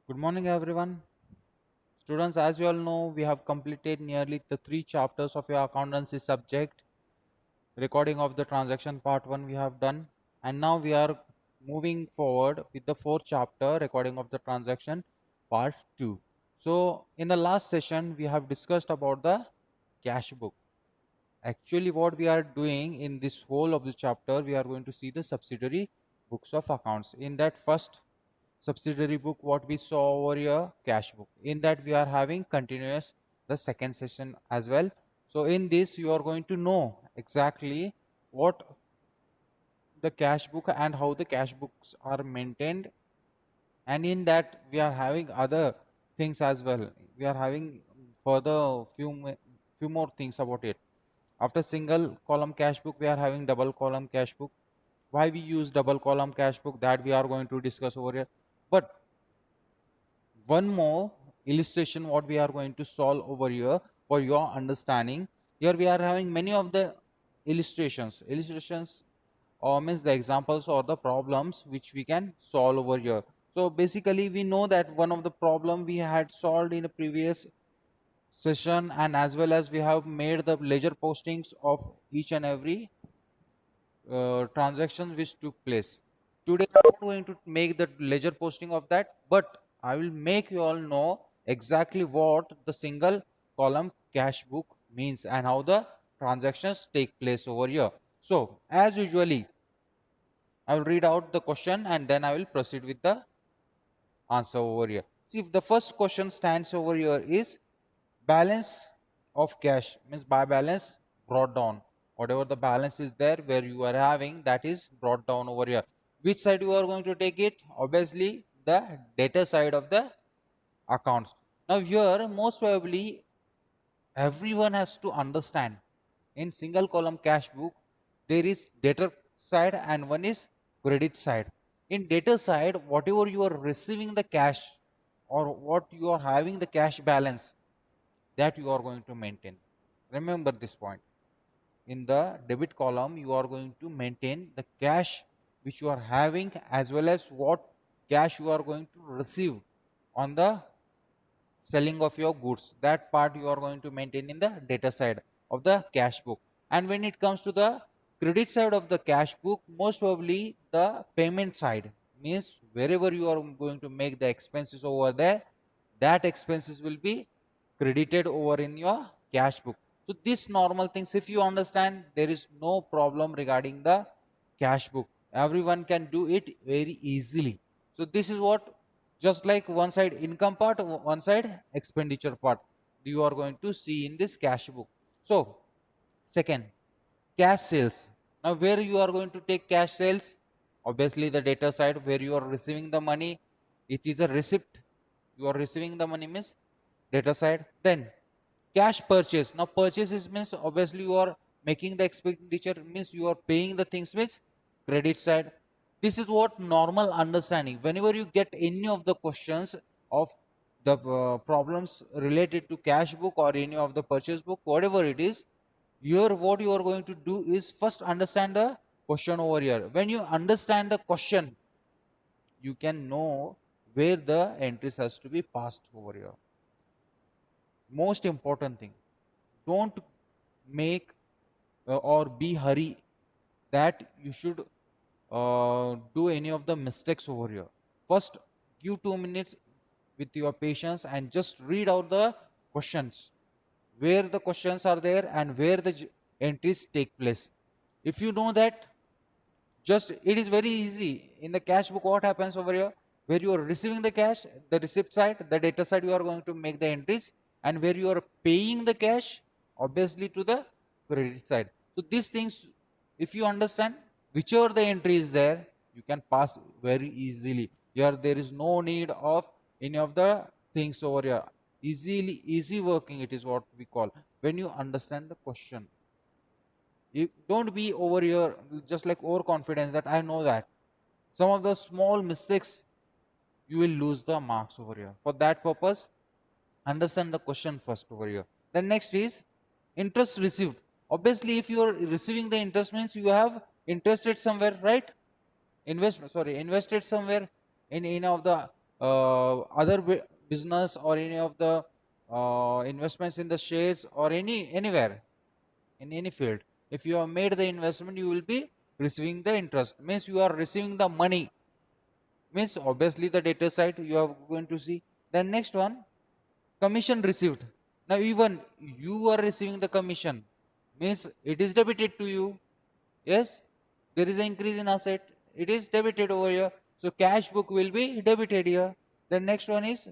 Good morning, everyone. Students, as you all know, we have completed nearly the three chapters of your accountancy subject. Recording of the transaction part 1 we have done, and now we are moving forward with the fourth chapter, recording of the transaction part 2. So, in the last session, we have discussed about the cash book. Actually, what we are doing in this whole of the chapter, we are going to see the subsidiary books of accounts. In that first subsidiary book, what we saw over here, cash book. In that we are having continuous the second session as well. So in this you are going to know exactly what the cash book and how the cash books are maintained, and in that we are having other things as well. We are having further few more things about it. After single column cash book, we are having double column cash book. Why we use double column cash book, that we are going to discuss over here. But one more illustration what we are going to solve over here for your understanding. Here we are having many of the illustrations or means the examples or the problems which we can solve over here. So basically we know that one of the problem we had solved in the previous session, and as well as we have made the ledger postings of each and every transactions which took place. Today I'm not going to make the ledger posting of that, but I will make you all know exactly what the single column cash book means and how the transactions take place over here. So as usually, I will read out the question and then I will proceed with the answer over here. See, if the first question stands over here is balance of cash, means by balance brought down. Whatever the balance is there where you are having, that is brought down over here. Which side you are going to take it? Obviously the debtor side of the accounts. Now here most probably everyone has to understand, in single column cash book there is debtor side and one is credit side. In debtor side, whatever you are receiving the cash or what you are having the cash balance, that you are going to maintain. Remember this point. In the debit column you are going to maintain the cash which you are having, as well as what cash you are going to receive on the selling of your goods. That part you are going to maintain in the data side of the cash book. And when it comes to the credit side of the cash book, most probably the payment side, means wherever you are going to make the expenses over there, that expenses will be credited over in your cash book. So this normal things, if you understand, there is no problem regarding the cash book. Everyone can do it very easily. So this is what, just like one side income part, one side expenditure part, you are going to see in this cash book. So second, cash sales. Now where you are going to take cash sales? Obviously the data side where you are receiving the money, it is a receipt. You are receiving the money means data side. Then cash purchase. Now purchases means obviously you are making the expenditure, means you are paying the things, means credit side. This is what normal understanding. Whenever you get any of the questions of the problems related to cash book or any of the purchase book, whatever it is, here what you are going to do is first understand the question over here. When you understand the question, you can know where the entries has to be passed over here. Most important thing, don't make or be hurry that you should do any of the mistakes over here. First give 2 minutes with your patience and just read out the questions, where the questions are there and where the entries take place. If you know that, just it is very easy. In the cash book, what happens over here, where you are receiving the cash, the receipt side, the data side, you are going to make the entries, and where you are paying the cash, obviously to the credit side. So these things, if you understand, whichever the entry is there, you can pass very easily. Here there is no need of any of the things over here. Easy working, it is what we call, when you understand the question. You don't be over here just like overconfidence that I know that. Some of the small mistakes, you will lose the marks over here. For that purpose, understand the question first over here. Then next is interest received. Obviously, if you are receiving the interest, means you have interested somewhere, right? Invested somewhere in of the other business or any of the investments in the shares or anywhere in any field, if you have made the investment, you will be receiving the interest, means you are receiving the money, means obviously the data side you are going to see. Then next one, commission received. Now even you are receiving the commission, means it is debited to you. Yes, there is an increase in asset, it is debited over here, so cash book will be debited here. The next one is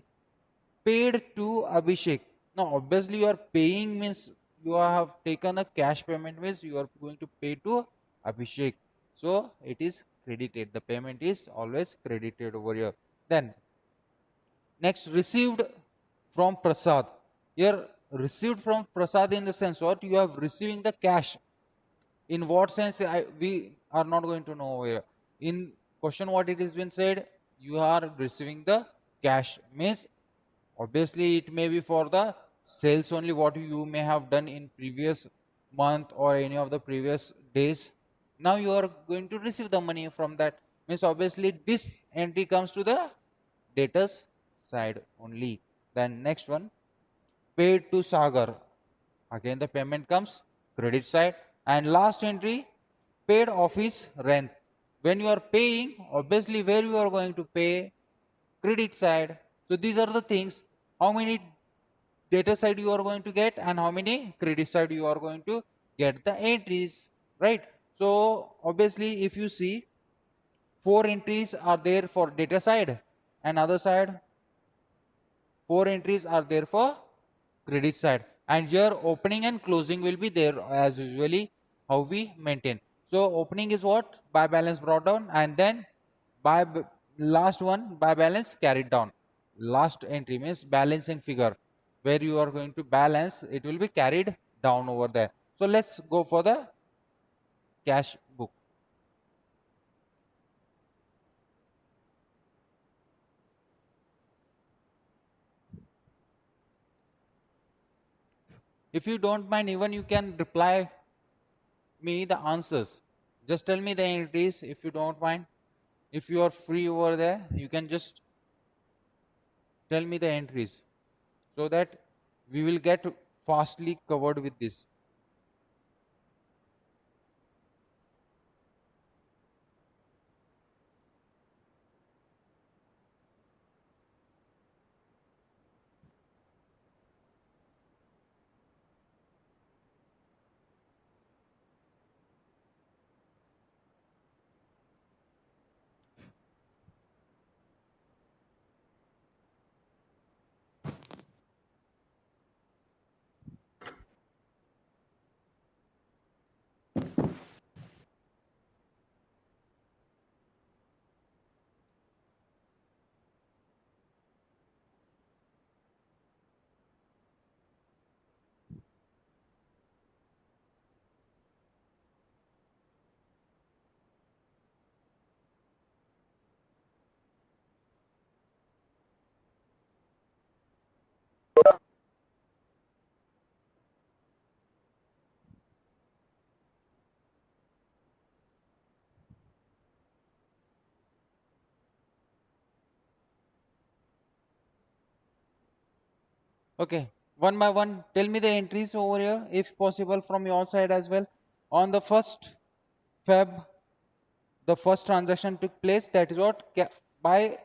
paid to Abhishek. Now obviously you are paying, means you have taken a cash payment, means you are going to pay to Abhishek, so it is credited, the payment is always credited over here. Then next, received from Prasad. Here, received from Prasad in the sense what you have receiving the cash. In what sense? We are not going to know here. In question, what it has been said, you are receiving the cash. Means obviously it may be for the sales only, what you may have done in previous month or any of the previous days. Now you are going to receive the money from that. Means obviously this entry comes to the debtors side only. Then next one, paid to Sagar. Again the payment comes credit side. And last entry, paid office rent. When you are paying, obviously where you are going to pay, credit side. So these are the things, how many data side you are going to get and how many credit side you are going to get the entries, right? So obviously if you see, 4 entries are there for data side and other side 4 entries are there for credit side, and here opening and closing will be there as usually how we maintain. So opening is what, buy balance brought down, and then buy last one, buy balance carried down. Last entry means balancing figure, where you are going to balance, it will be carried down over there. So let's go for the cash book. If you don't mind, even you can reply me the answers. Just tell me the entries if you don't mind. If you are free over there, you can just tell me the entries so that we will get fastly covered with this. Okay, one by one, tell me the entries over here, if possible, from your side as well. On the 1st Feb, the first transaction took place, that is what, by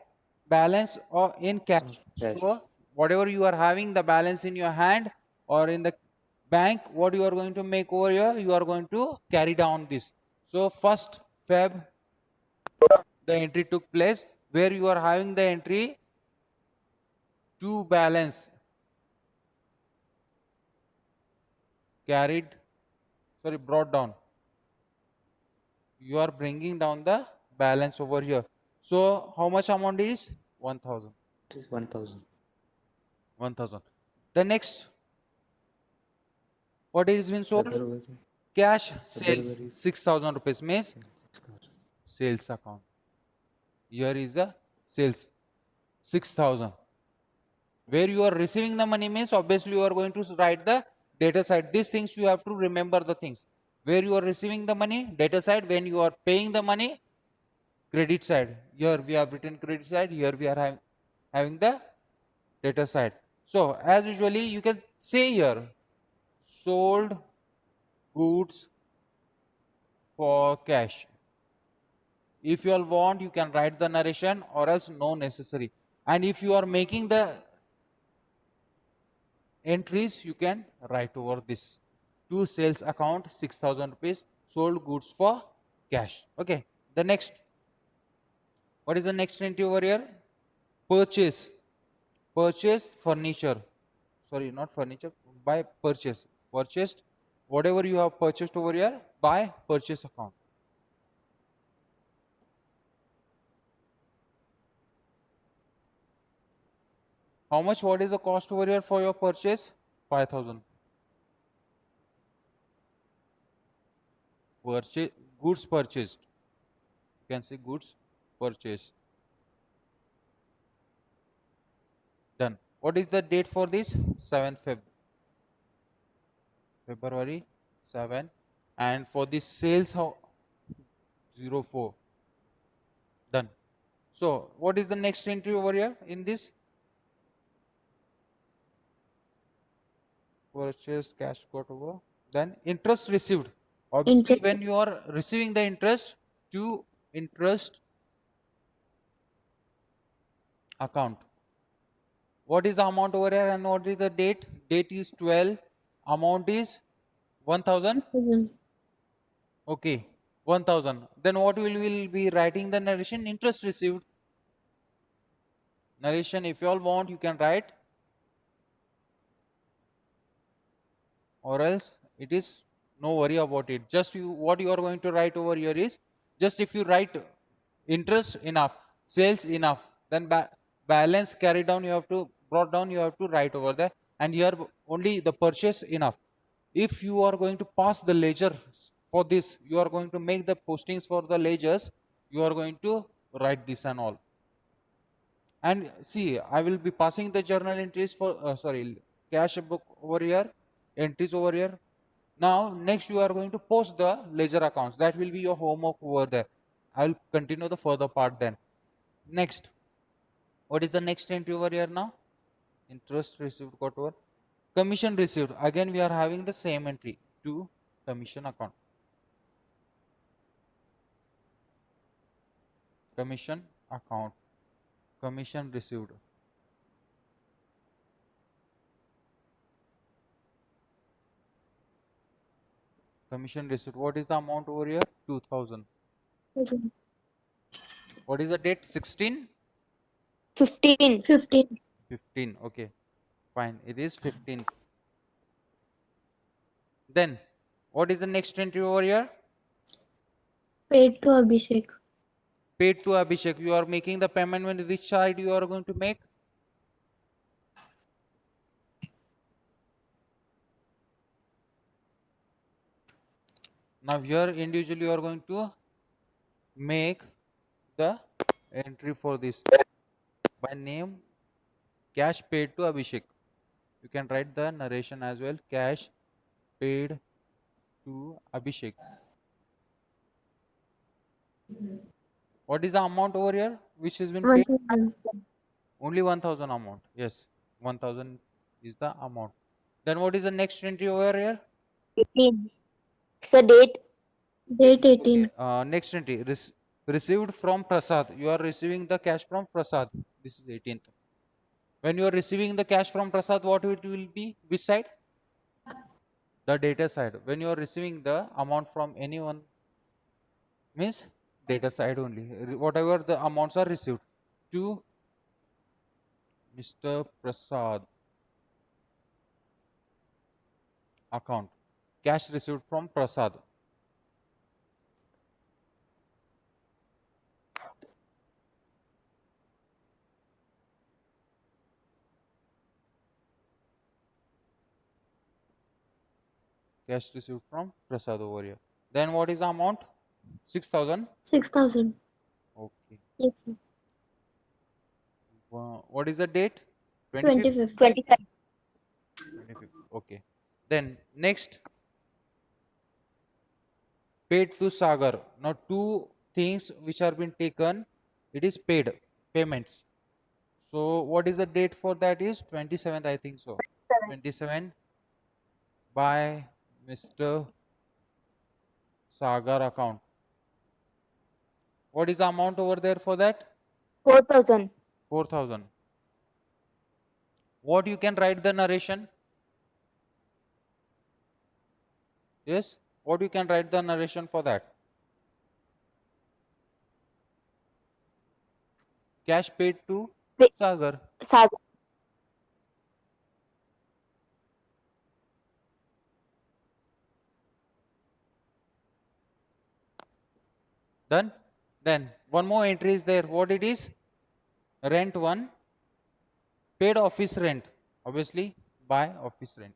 balance or in cash. Cash. So whatever you are having the balance in your hand or in the bank, what you are going to make over here, you are going to carry down this. So 1st Feb, the entry took place, where you are having the entry to balance carried, sorry, brought down. You are bringing down the balance over here. So how much amount is 1000? It is 1000. 1000. The next, what is been sold? Other very Cash sales very 6000 rupees, means 6,000. sales account. Here is the sales 6000. Where you are receiving the money means obviously you are going to write the data side. These things you have to remember the things. Where you are receiving the money, data side. When you are paying the money, credit side. Here we have written credit side. Here we are having having the debtor side. So as usually you can say here, sold goods for cash. If you all want, you can write the narration, or else no necessary. And if you are making the entries, you can write over this. To sales account 6,000 rupees, sold goods for cash. Okay. The next, what is the next entry over here? Purchase. Purchase furniture. Sorry, not furniture. By purchase. Purchased whatever you have purchased over here by purchase account. How much? What is the cost over here for your purchase? 5,000. Purchase, goods purchased. You can say goods purchased. Done. What is the date for this? 7th February 7. And for this sales, how? 04. Done. So what is the next entry over here in this? Purchase cash got over. Then interest received. Obviously, Interest. when you are receiving the interest to interest account, what is the amount over here and what is the date? Date is 12, amount is 1,000. Okay, 1,000. Then what will be writing the narration? Interest received. Narration, if you all want, you can write, or else it is no worry about it. Just you, what you are going to write over here is, just if you write interest enough, sales enough, then balance carry down, you have to brought down, you have to write over there. And here only the purchase enough. If you are going to pass the ledger for this, you are going to make the postings for the ledgers, you are going to write this and all. And see, I will be passing the journal entries for sorry, cash book over here, entries over here. Now next you are going to post the ledger accounts. That will be your homework over there. I will continue the further part then. Next, what is the next entry over here now? Interest received got over. Commission received. Again we are having the same entry to commission account. Commission account. Commission received. Commission received. What is the amount over here? 2,000. What is the date? 16? 15. 15. 15. Okay, fine. It is 15th. Then, what is the next entry over here? Paid to Abhishek. Paid to Abhishek. You are making the payment when which side you are going to make? Now here individually you are going to make the entry for this by name cash paid to Abhishek. You can write the narration as well. Cash paid to Abhishek. What is the amount over here which has been paid? 1,000. Only 1,000 amount. Yes, 1,000 is the amount. Then what is the next entry over here? 18. It's the date. Date 18. Next entry, received from Prasad. You are receiving the cash from Prasad. This is 18th. When you are receiving the cash from Prasad, what it will be? Which side? The data side. When you are receiving the amount from anyone, means data side only. Whatever the amounts are received to Mr. Prasad account. Cash received from Prasad. Cash received from Prasad over here. Then what is the amount? 6,000. 6,000. Okay. Yes, sir. What is the date? 25th. 25th. 25th. 25th. Okay. Then next, paid to Sagar. Now two things which are been taken. It is paid payments. So what is the date for that is 27th, I think so. 27 by Mr. Sagar account. What is the amount over there for that? 4,000. 4,000. What you can write the narration? Yes. What you can write the narration for that? Cash paid to Wait, Sagar. Sagar. Done. Then one more entry is there. What it is? Rent 1. Paid office rent. Obviously by office rent.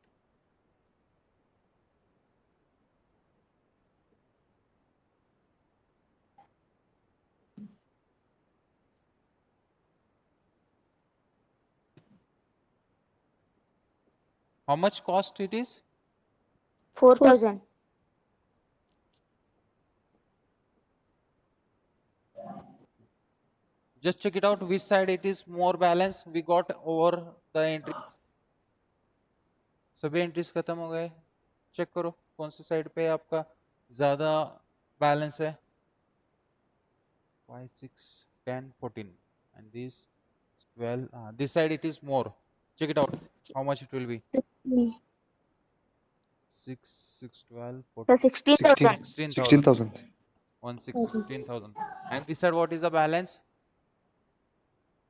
How much cost it is? 4,000. Just check it out which side it is more balance we got over the entries. सभी entries खत्म हो गए. Check करो कौन सी side पे आपका ज्यादा balance है. 5 6 10 14 and this 12. This side it is more. Check it out how much it will be. 6 6 12 The 14 16,000. 16,000. 16,000. 1 6 16,000. And this side what is the balance?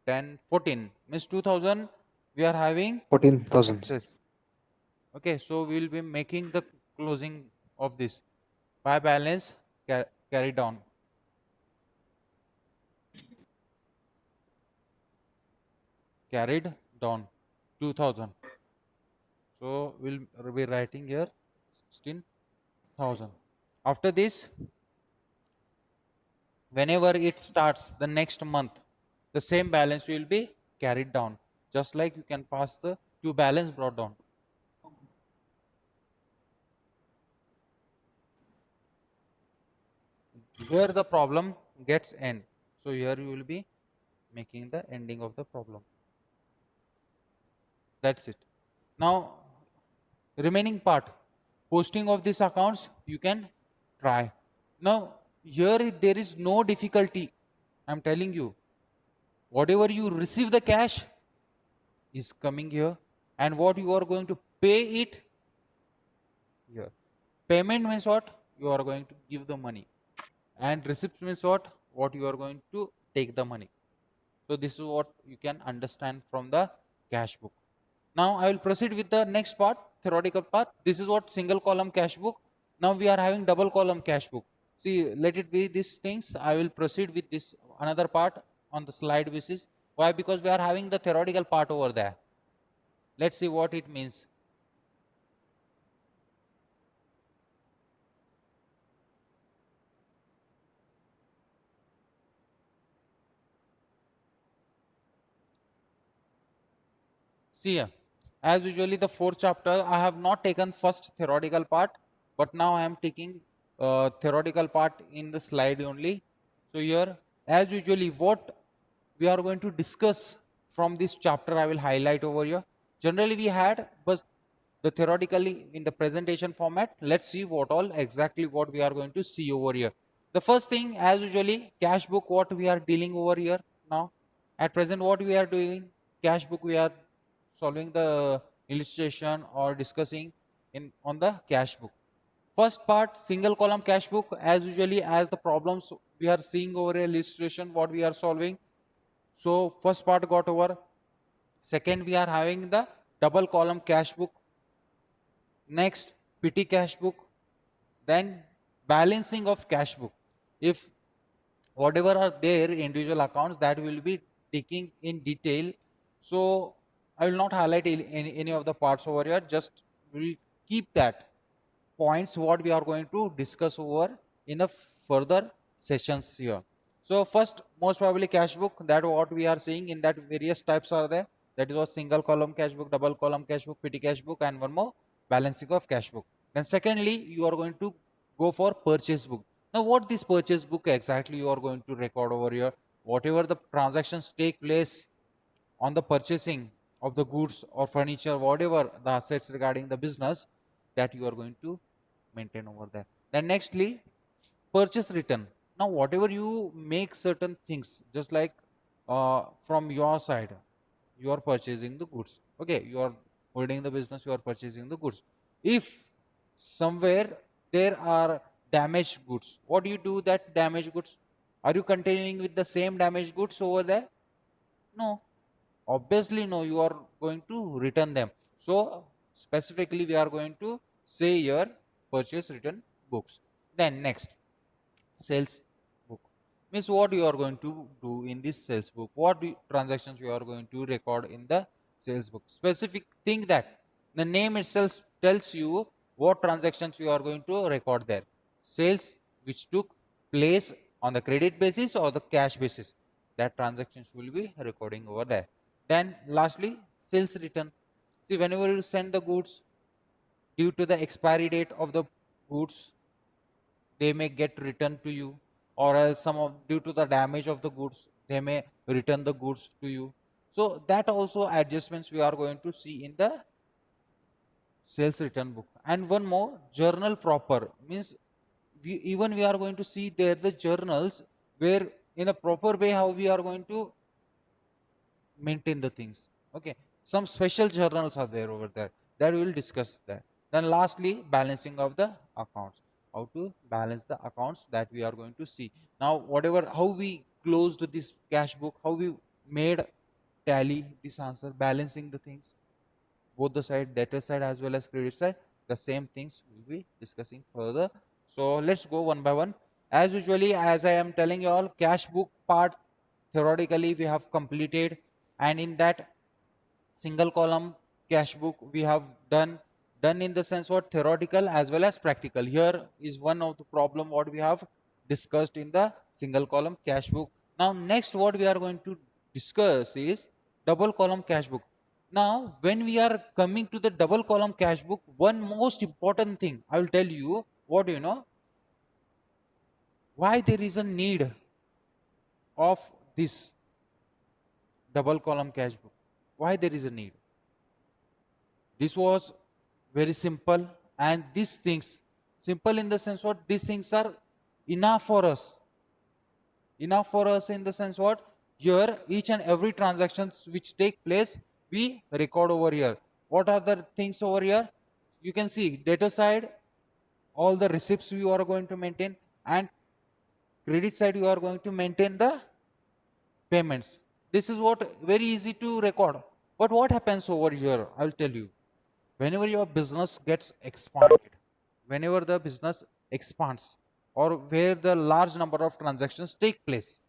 10 14 means 2,000 we are having 14,000. excess. Okay, so we will be making the closing of this by balance carry down. Carried down 2,000. So we'll be writing here 16,000. After this, whenever it starts the next month, the same balance will be carried down. Just like you can pass the two balance brought down. Here the problem gets end. So here you will be making the ending of the problem. That's it. Now remaining part, posting of these accounts you can try. Now here there is no difficulty. I'm telling you, whatever you receive the cash is coming here, and what you are going to pay it here. Payment means what? You are going to give the money, and receipt means what? What you are going to take the money. So this is what you can understand from the cash book. Now I will proceed with the next part, theoretical part. This is what single column cash book. Now we are having double column cash book. See, let it be these things. I will proceed with this another part on the slide basis. Why? Because we are having the theoretical part over there. Let's see what it means. See here, as usually the fourth chapter, I have not taken first theoretical part, but now I am taking theoretical part in the slide only. So here, as usually, what we are going to discuss from this chapter, I will highlight over here. Generally, we had, but the theoretically in the presentation format. Let's see what all exactly what we are going to see over here. The first thing, as usually, cash book. What we are dealing over here now. At present, what we are doing, cash book. We are solving the illustration or discussing in on the cash book. First part, single column cash book. As usually, as the problems we are seeing over illustration, what we are solving. So first part got over. Second, we are having the double column cash book. Next, petty cash book. Then balancing of cash book. If whatever are there individual accounts, that will be taking in detail. So I will not highlight any of the parts over here. Just will keep that points what we are going to discuss over in the further sessions here. So first, most probably cash book, that what we are seeing in that various types are there. That is what single column cash book, double column cash book, petty cash book, and one more balancing of cash book. Then secondly, you are going to go for purchase book. Now what this purchase book exactly you are going to record over here? Whatever the transactions take place on the purchasing of the goods or furniture, whatever the assets regarding the business, that you are going to maintain over there. Then nextly, purchase return. Now whatever you make certain things, just like from your side, you are purchasing the goods, okay, you are holding the business, you are purchasing the goods. If somewhere there are damaged goods, what do you do that damaged goods? Are you continuing with the same damaged goods over there? No, obviously no, you are going to return them. So specifically we are going to say your purchase return books. Then next, sales book means what you are going to do in this sales book, transactions you are going to record in the sales book. Specific thing that the name itself tells you what transactions you are going to record there. Sales which took place on the credit basis or the cash basis, that transactions will be recording over there. Then lastly, sales return. See, whenever you send the goods, due to the expiry date of the goods, they may get returned to you, or else some of due to the damage of the goods, they may return the goods to you. So that also adjustments we are going to see in the sales return book. And one more, journal proper means we are going to see there the journals where in a proper way how we are going to maintain the things. Okay, some special journals are there over there, that we will discuss that. Then lastly, balancing of the accounts, how to balance the accounts, that we are going to see. Now whatever how we closed this cash book, how we made tally this answer, balancing the things, both the side, debtor side as well as credit side, the same things we'll be discussing further. So let's go one by one. As usually, as I am telling you all, cash book part theoretically we have completed, and in that single column cash book we have done in the sense what theoretical as well as practical. Here is one of the problem what we have discussed in the single column cash book. Now next what we are going to discuss is double column cash book. Now when we are coming to the double column cash book, one most important thing I will tell you, what you know, why there is a need of this double column cash book, why there is a need. This was very simple, and these things, simple in the sense what, these things are enough for us, enough for us in the sense what, here each and every transactions which take place we record over here. What are the things over here? You can see debtor side, all the receipts you are going to maintain, and credit side you are going to maintain the payments. This is what very easy to record. But what happens over here, I'll tell you. Whenever your business gets expanded, whenever the business expands, or where the large number of transactions take place,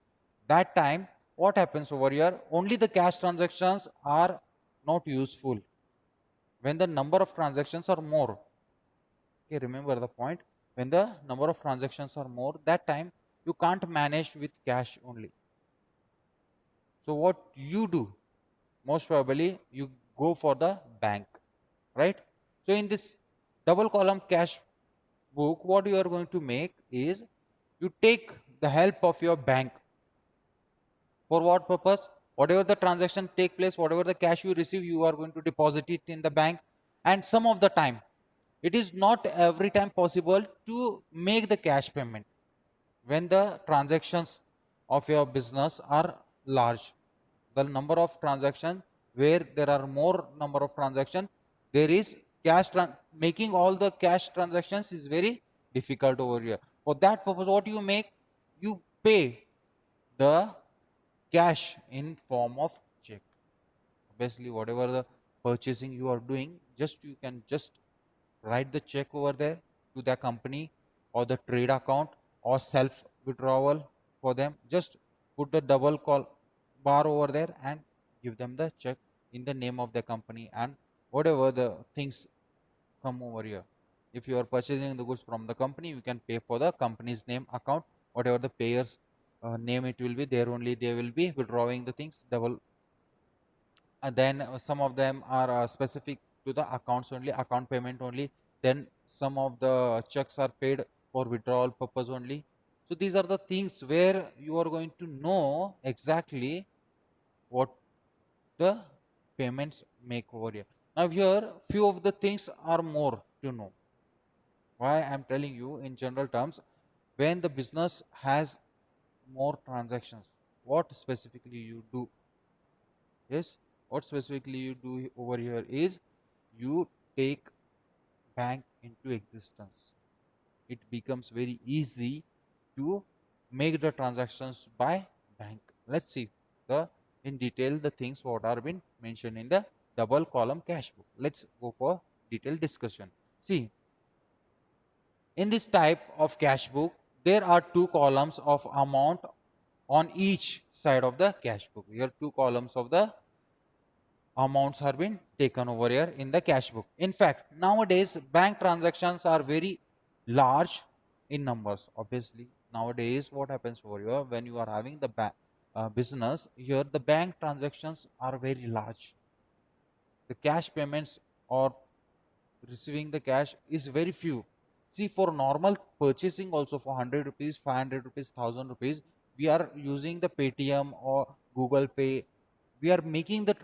that time what happens over here, only the cash transactions are not useful. When the number of transactions are more, okay, remember the point, when the number of transactions are more, that time you can't manage with cash only. So what you do, most probably you go for the bank, right? So in this double column cash book, what you are going to make is, you take the help of your bank. For what purpose? Whatever the transaction take place, whatever the cash you receive, you are going to deposit it in the bank. And some of the time, it is not every time possible to make the cash payment when the transactions of your business are large. The number of transactions, where there are more number of transactions, there is making all the cash transactions is very difficult over here. For that purpose, what you make, you pay the cash in form of check. Obviously whatever the purchasing you are doing, just you can just write the check over there to the company or the trade account or self withdrawal for them. Just put the double call bar over there and give them the check in the name of the company, and whatever the things come over here. If you are purchasing the goods from the company, you can pay for the company's name account, whatever the payers name it will be there, only they will be withdrawing the things double. And then some of them are specific to the accounts only, account payment only. Then some of the checks are paid for withdrawal purpose only. So these are the things where you are going to know exactly what the payments make over here. Now here few of the things are more to know. Why I'm telling you in general terms, when the business has more transactions, what specifically you do? Yes, what specifically you do over here is you take bank into existence. It becomes very easy to make the transactions by bank. Let's see the in detail the things what are been mentioned in the double column cash book. Let's go for detailed discussion. See, in this type of cash book, there are two columns of amount on each side of the cash book. Here two columns of the amounts are being taken over here in the cash book. In fact, nowadays bank transactions are very large in numbers. Obviously, nowadays what happens over here when you are having the business here, the bank transactions are very large. The cash payments or receiving the cash is very few. See, for normal purchasing also for 100 rupees, 500 rupees, 1000 rupees, we are using the Paytm or Google Pay. We are making the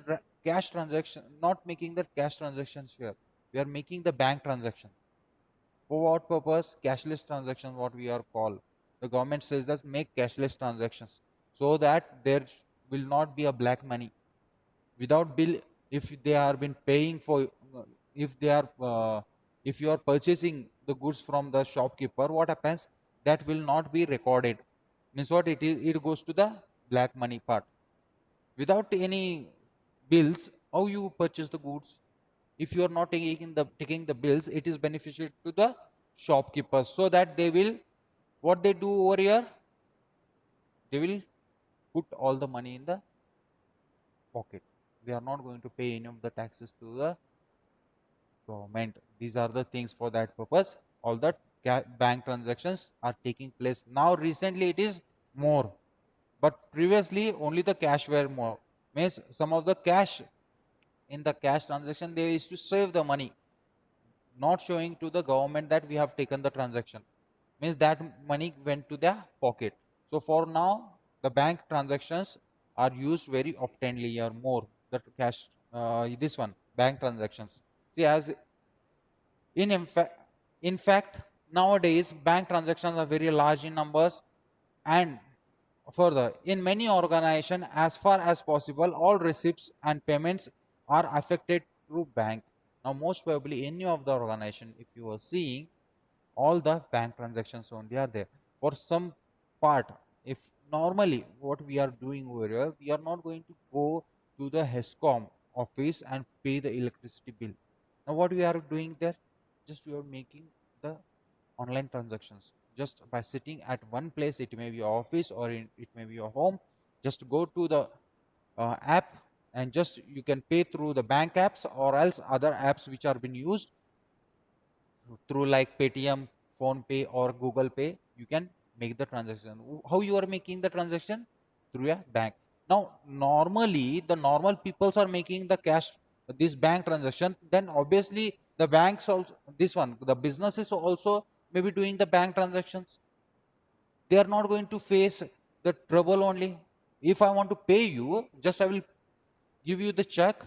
cash transaction, not making the cash transactions here. We are making the bank transaction. For what purpose? Cashless transactions, what we are called. The government says that make cashless transactions so that there will not be a black money without bill. If they are been paying for, if they are if you are purchasing the goods from the shopkeeper, what happens, that will not be recorded. Means what it is, it goes to the black money part. Without any bills, how you purchase the goods? If you are not taking the bills, it is beneficial to the shopkeepers, so that they will, what they do over here, they will put all the money in the pocket. They are not going to pay any of the taxes to the government. These are the things for that purpose. All the bank transactions are taking place. Now recently it is more, but previously only the cash were more. Means some of the cash, in the cash transaction they used to save the money, not showing to the government that we have taken the transaction. Means that money went to their pocket. So for now the bank transactions are used very oftenly or more, the cash, this one bank transactions. See, as in fact, nowadays bank transactions are very large in numbers, and further, in many organizations, as far as possible, all receipts and payments are affected through bank. Now, most probably, any of the organization, if you are seeing, all the bank transactions only are there. For some part, if normally what we are doing over here, we are not going to go to the HESCOM office and pay the electricity bill. Now, what we are doing there? Just we are making the online transactions just by sitting at one place. It may be your office or it may be your home. Just go to the app and just you can pay through the bank apps or else other apps which are being used through like Paytm, Phone Pay or Google Pay. You can make the transaction. How you are making the transaction? Through a bank. Now normally the normal peoples are making the cash, this bank transaction, then obviously the banks also, this one, the businesses also maybe doing the bank transactions. They are not going to face the trouble only. If I want to pay you, just I will give you the check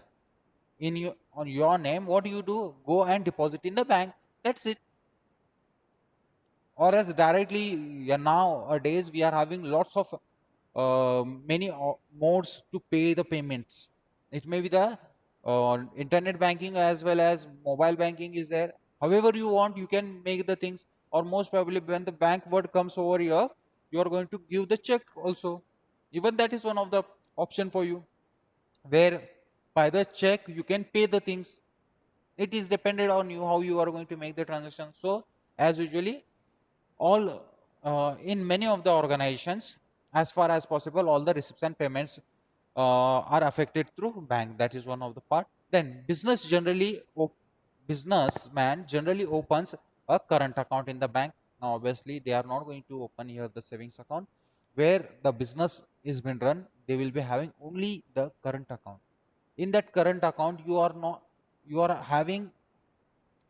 in your on your name. What do you do? Go and deposit in the bank. That's it. Or as directly, yeah, nowadays we are having lots of many modes to pay the payments. It may be the internet banking as well as mobile banking is there. However you want, you can make the things. Or most probably when the bank word comes over here, you are going to give the check also. Even that is one of the option for you, where by the check you can pay the things. It is dependent on you how you are going to make the transaction. So as usually, all in many of the organizations, as far as possible, all the receipts and payments are affected through bank. That is one of the part. Then businessman generally opens a current account in the bank. Now obviously they are not going to open here the savings account where the business is been run. They will be having only the current account. In that current account, you are having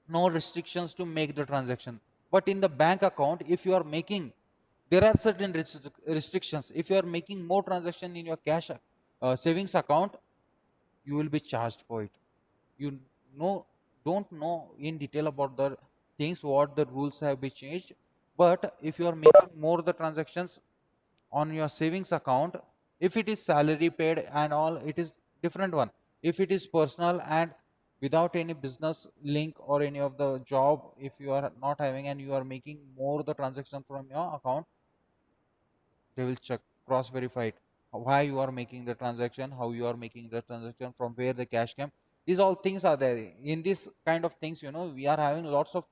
no restrictions to make the transaction. But in the bank account, if you are making, there are certain restrictions. If you are making more transaction in your cash savings account, you will be charged for it. You know, don't know in detail about the things what the rules have been changed, but if you are making more the transactions on your savings account, if it is salary paid and all, it is different one. If it is personal and without any business link or any of the job, if you are not having and you are making more the transaction from your account, they will check, cross verify it, why you are making the transaction, how you are making the transaction, from where the cash came. These all things are there in this kind of things. We are having lots of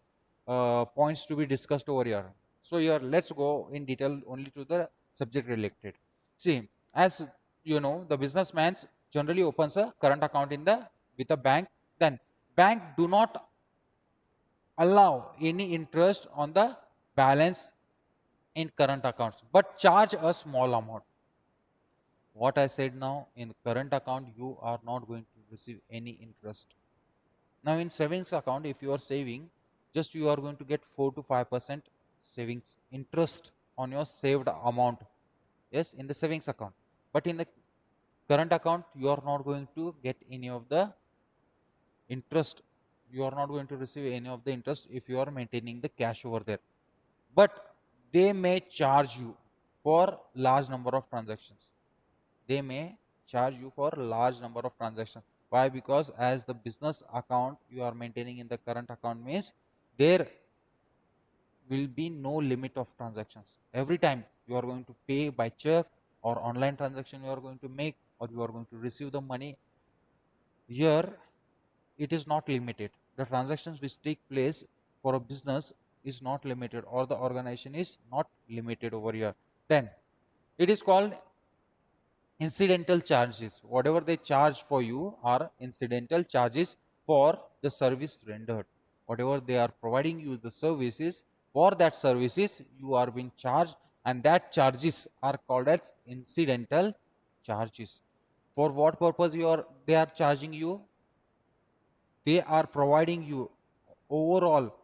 points to be discussed over here. So here let's go in detail only to the subject related. See, as you know, the businessman generally opens a current account in the with a bank. Then bank do not allow any interest on the balance in current accounts, but charge a small amount. What I said now, in current account, you are not going to receive any interest. Now, in savings account, if you are saving, just you are going to get 4 to 5% savings interest on your saved amount. Yes, in the savings account. But in the current account, you are not going to get any of the interest. You are not going to receive any of the interest if you are maintaining the cash over there. But they may charge you for large number of transactions. They may charge you for large number of transactions. Why? Because as the business account you are maintaining in the current account means there will be no limit of transactions. Every time you are going to pay by check or online transaction you are going to make, or you are going to receive the money, here it is not limited. The transactions which take place for a business is not limited, or the organization is not limited over here. Then it is called incidental charges. Whatever they charge for you are incidental charges for the service rendered. Whatever they are providing you the services, for that services you are being charged, and that charges are called as incidental charges. For what purpose they are charging you? They are providing you overall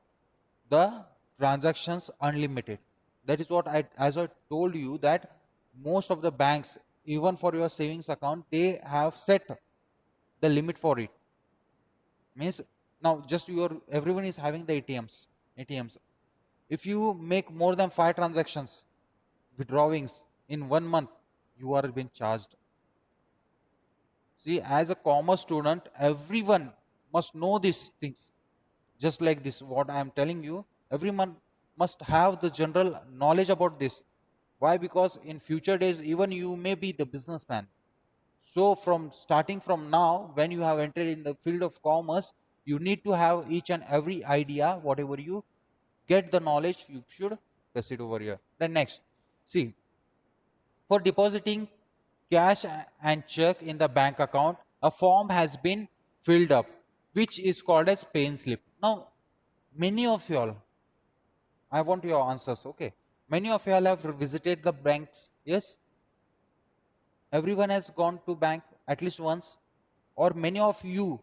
the transactions unlimited. That is what as I told you, that most of the banks, even for your savings account, they have set the limit for it. Means now just everyone is having the ATMs. If you make more than 5 transactions, withdrawings in 1 month, you are being charged. See, as a commerce student, everyone must know these things. Just like this, what I am telling you, everyone must have the general knowledge about this. Why? Because in future days, even you may be the businessman. So, from starting from now, when you have entered in the field of commerce, you need to have each and every idea. Whatever you get the knowledge, you should proceed over here. Then next, see, for depositing cash and check in the bank account, a form has been filled up, which is called as pay slip. Now, many of you all, I want your answers. Okay, many of you all have visited the banks. Yes, everyone has gone to bank at least once, or many of you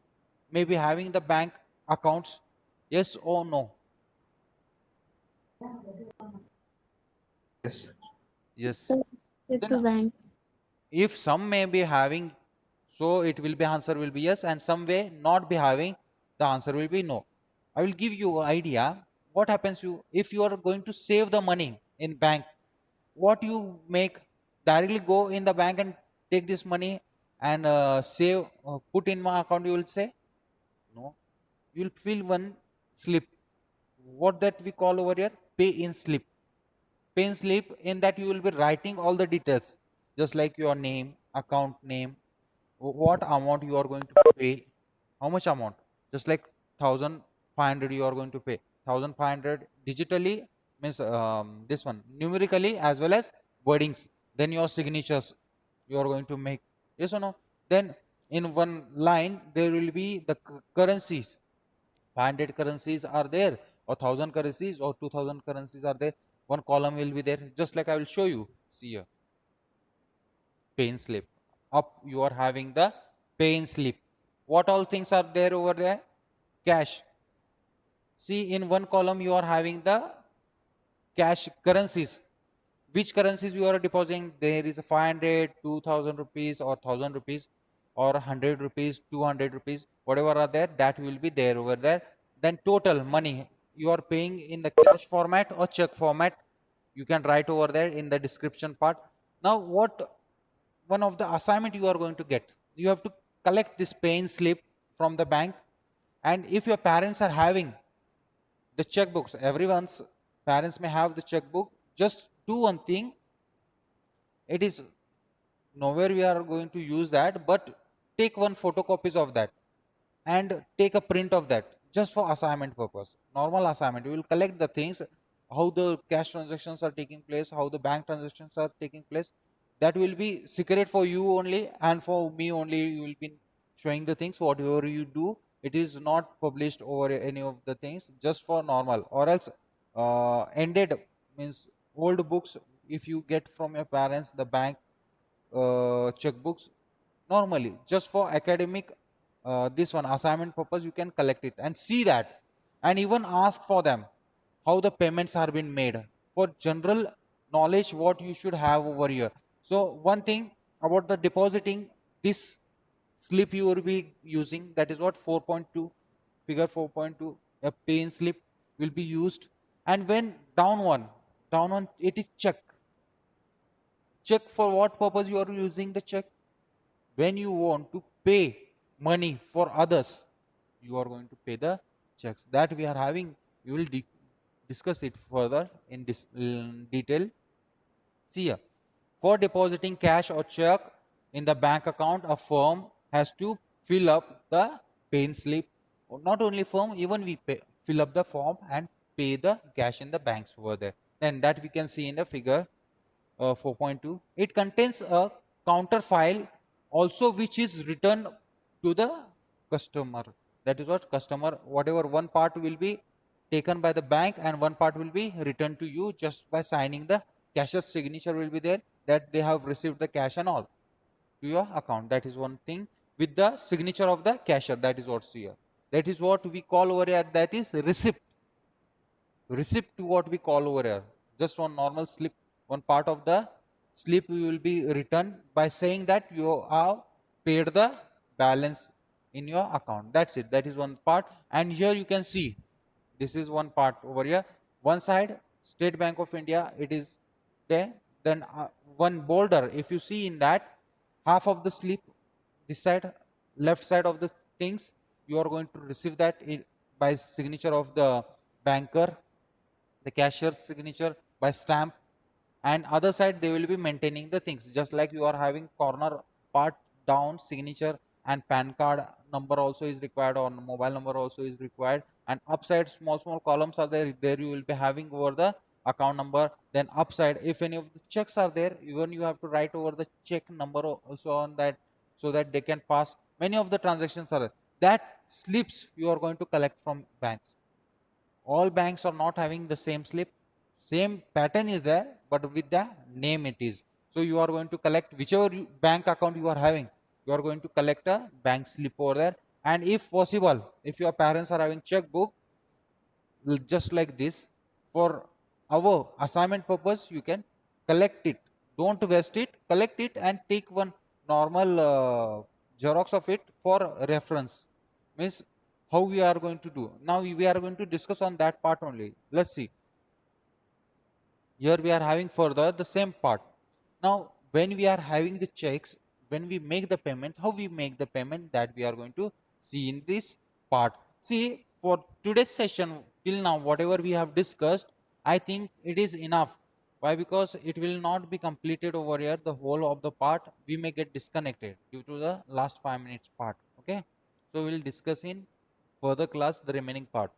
may be having the bank accounts. Yes or no? Yes. Yes. So, trip Then to bank. if some may be having, so it will be answer will be yes, and some way not be having, the answer will be no. I will give you idea what happens you if you are going to save the money in bank. What you make, directly go in the bank and take this money and save, put in my account, you will say no. You will fill one slip, what that we call over here pay in slip. Pay in slip, in that you will be writing all the details, just like your name, account name, what amount you are going to pay, how much amount, just like 1500 you are going to pay 1500 digitally, means this one numerically as well as wordings. Then your signatures you are going to make, yes or no. Then in one line there will be the currencies, 500 currencies are there, or 1000 currencies or 2000 currencies are there. One column will be there, just like I will show you. See here, pay slip. Up you are having the pay slip. What all things are there over there? Cash. See, in one column you are having the cash currencies. Which currencies you are depositing? There is a 500, 2000 rupees or 1000 rupees. or 100 rupees, 200 rupees, whatever are there, that will be there over there. Then total money you are paying in the cash format or check format, you can write over there in the description part. Now what one of the assignment you are going to get, you have to collect this paying slip from the bank. And if your parents are having the checkbooks, everyone's parents may have the checkbook, just do one thing. It is nowhere we are going to use that, but take one photocopies of that and take a print of that, just for assignment purpose, normal assignment. You will collect the things, how the cash transactions are taking place, how the bank transactions are taking place. That will be secret for you only, and for me only. You will be showing the things whatever you do. It is not published over any of the things, just for normal. Or else ended means old books, if you get from your parents the bank checkbooks, normally just for academic this one assignment purpose, you can collect it and see that, and even ask for them how the payments are being made, for general knowledge what you should have over here. So one thing about the depositing, this slip you will be using, that is what 4.2, figure 4.2, a pay slip will be used. And when down one it is check. Check, for what purpose you are using the check? When you want to pay money for others, you are going to pay the checks. That we are having, we will discuss it further in this detail. See here, for depositing cash or check in the bank account, a firm has to fill up the pay slip. Or not only firm, even we fill up the form and pay the cash in the banks over there. Then that we can see in the figure 4.2. It contains a counter file also, which is returned to the customer. That is what customer, whatever one part will be taken by the bank and one part will be returned to you just by signing the cashier's signature will be there, that they have received the cash and all to your account. That is one thing, with the signature of the cashier. That is what's here. That is what we call over here, that is receipt. Receipt to what we call over here, just one normal slip. One part of the slip will be written by saying that you have paid the balance in your account. That's it. That is one part. And here you can see, this is one part over here. One side State Bank of India, it is there. Then one border, if you see in that, half of the slip, this side, left side of the things, you are going to receive that by signature of the banker, the cashier's signature by stamp. And other side they will be maintaining the things, just like you are having corner part down signature, and pan card number also is required, or mobile number also is required. And upside small small columns are there, there you will be having over the account number. Then upside, if any of the checks are there, even you have to write over the check number also on that, so that they can pass. Many of the transactions are there, that slips you are going to collect from banks. All banks are not having the same slip, same pattern is there, but with the name it is. So you are going to collect whichever bank account you are having, you are going to collect a bank slip over there. And if possible, if your parents are having checkbook, just like this, for our assignment purpose, you can collect it. Don't waste it, collect it and take one normal xerox of it for reference. Means how we are going to do. Now we are going to discuss on that part only. Let's see. Here we are having further the same part. Now when we are having the checks, when we make the payment, how we make the payment, that we are going to see in this part. See, for today's session, till now whatever we have discussed, I think it is enough. Why? Because it will not be completed over here, the whole of the part we may get disconnected due to the last 5 minutes part. Okay, so we will discuss in further class the remaining part.